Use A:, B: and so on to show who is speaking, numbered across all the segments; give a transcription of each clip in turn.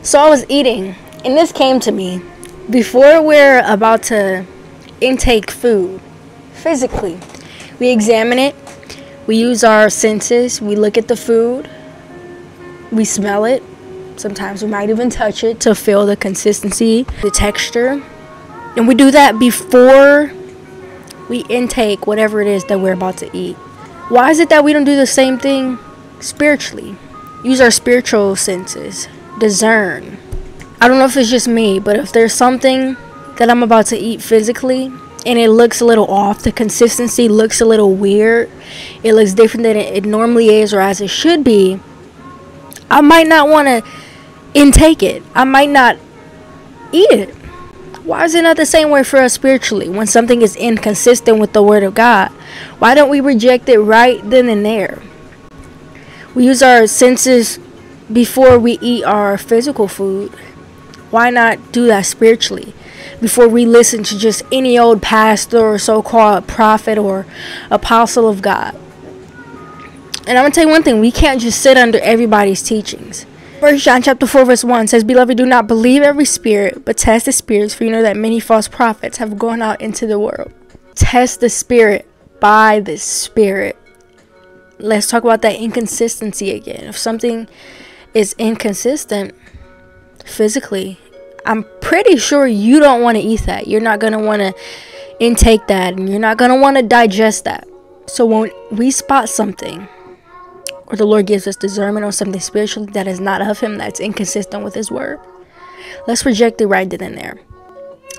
A: So I was eating, and this came to me. Before we're about to intake food, physically, we examine it, we use our senses, we look at the food, we smell it, sometimes we might even touch it to feel the consistency, the texture, and we do that before we intake whatever it is that we're about to eat. Why is it that we don't do the same thing spiritually? Use our spiritual senses, discern. I don't know if it's just me, but if there's something that I'm about to eat physically and it looks a little off, the consistency looks a little weird, it looks different than it normally is or as it should be, I might not want to intake it. I might not eat it. Why is it not the same way for us spiritually? When something is inconsistent with the Word of God, why don't we reject it right then and there? We use our senses before we eat our physical food. Why not do that spiritually? Before we listen to just any old pastor or so-called prophet or apostle of God. And I'm going to tell you one thing. We can't just sit under everybody's teachings. 1 John chapter 4 verse 1 says, "Beloved, do not believe every spirit, but test the spirits, for you know that many false prophets have gone out into the world." Test the spirit by the Spirit. Let's talk about that inconsistency again. If something is inconsistent physically, I'm pretty sure you don't want to eat that. You're not going to want to intake that, and you're not going to want to digest that. So when we spot something, or the Lord gives us discernment on something spiritually that is not of Him, that's inconsistent with His Word, let's reject it right then and there.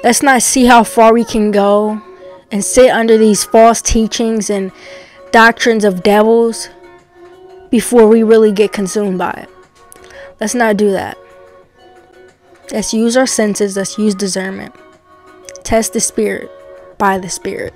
A: Let's not see how far we can go and sit under these false teachings and doctrines of devils before we really get consumed by it. Let's not do that. Let's use our senses. Let's use discernment. Test the spirit by the Spirit.